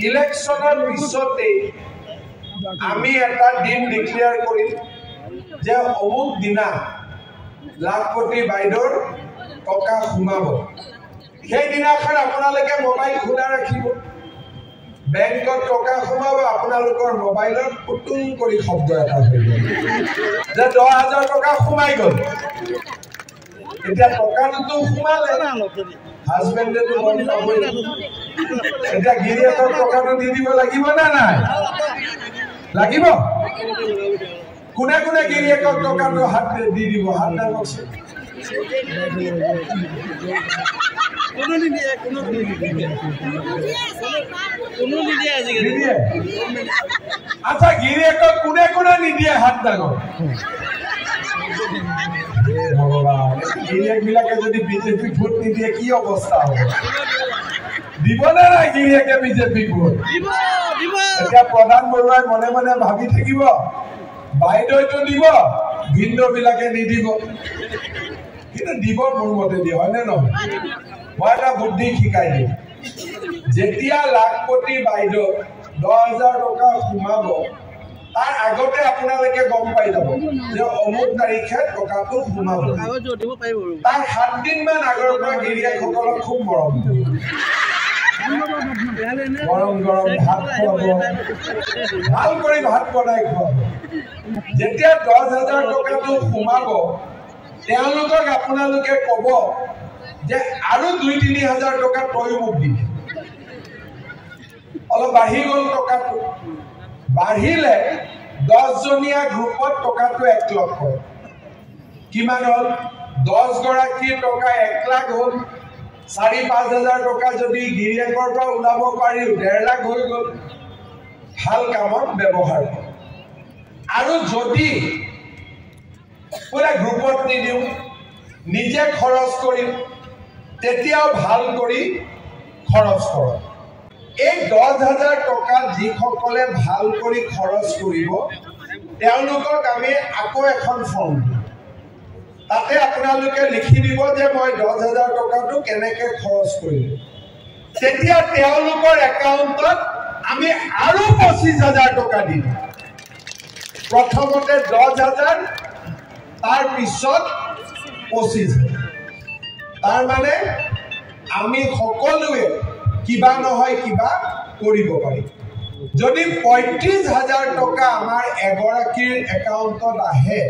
ইলেকশনৰ পিছতে আমি এটা দিন ডিক্লেয়াৰ কৰিম যে অমুক দিনা লাখপতি বাইদেউৰ টকা সোমাব। সেই দিনাখন আপোনালোকে মোবাইল খোলা ৰাখিব, বেংকত টকা সোমাব, আপোনালোকৰ মোবাইলত পুতুং কৰি শব্দ এটা হৈ গ'ল যে 10,000 টকা সোমাই গ'ল। এতিয়া টকাটোতো সোমালে, হাজবেণ্ডেতো গম পাবই। এতিয়া গিৰিয়েকৰ টকাটো দি দিব লাগিব নে নাই? লাগিব। কোনে কোনে গিৰিয়েকৰ টকাটো হাত দি দিব? হাত দাবকচোন। আচ্ছা, গিৰিয়েকক কোনে কোনে নিদিয়ে? হাত দাগক। গিৰিয়েক বিলাকে যদি বিজেপি ভোট নিদিয়ে কি অৱস্থা হ'ব? দিব নে নাই গিৰিয়েকে বিজেপি ভোট? এতিয়া প্ৰধান বৰুৱাই মনে মনে ভাবি থাকিব, বাইদেউটো দিব, ভিনদেউ বিলাকে নিদিব। কিন্তু দিব মোৰ মতে দিয়ে, হয়নে নহয়? মই এটা বুদ্ধি শিকাই দিম। যেতিয়া লাখপতি বাইদেউ 10,000 টকা সোমাব, তাৰ আগতে আপোনালোকে গম পাই যাব যে অমুক তাৰিখে টকাটো সোমাব। তাৰ 7 দিনমান আগৰ পৰা গিৰিয়েকসকলক খুব মৰম গৰম গৰম ভাত খুৱাব, ভাল কৰি ভাত বনাই খুৱাব। যেতিয়া 10,000 টকাটো সোমাব, তেওঁলোকক আপোনালোকে ক'ব যে আৰু 2-3,000 টকা তয়ো মোক দিবি। অলপ বাঢ়ি গ'ল টকাটো, বাঢ়িলে 10জনীয়া গ্ৰুপত টকাটো 1 লাখ হয়। কিমান হ'ল? 10 গৰাকীৰ টকা 1 লাখ হ'ল। 4-5 হাজাৰ টকা যদি গিৰিয়েকৰ পৰা ওলাব পাৰি 1.5 লাখ হৈ গ'ল। ভাল কামত ব্যৱহাৰ কৰে। আৰু যদি পুৰা গ্ৰুপত নিদিওঁ, নিজে খৰচ কৰিম, তেতিয়াও ভাল কৰি খৰচ কৰক। এই 10,000 টকা যিসকলে ভাল কৰি খৰচ কৰিব, তেওঁলোকক আমি আকৌ এখন ফৰ্ম দিম। তাতে আপোনালোকে লিখি দিব যে মই 10,000 টকাটো কেনেকৈ খৰচ কৰিলোঁ। তেতিয়া তেওঁলোকৰ একাউণ্টত আমি আৰু 25,000 টকা দিম। প্ৰথমতে 10,000, তাৰ পিছত 25,000। তাৰমানে আমি সকলোৱে কিবা নহয় কিবা কৰিব পাৰিম। যদি 35,000 টকা আমাৰ এগৰাকীৰ একাউণ্টত আহে,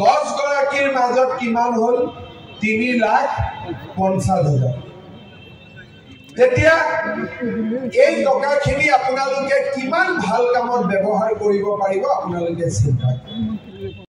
10 গৰাকীৰ মাজত কিমান হ'ল? 3,50,000। তেতিয়া এই টকাখিনি আপোনালোকে কিমান ভাল কামত ব্যৱহাৰ কৰিব পাৰিব আপোনালোকে চিন্তা কৰক।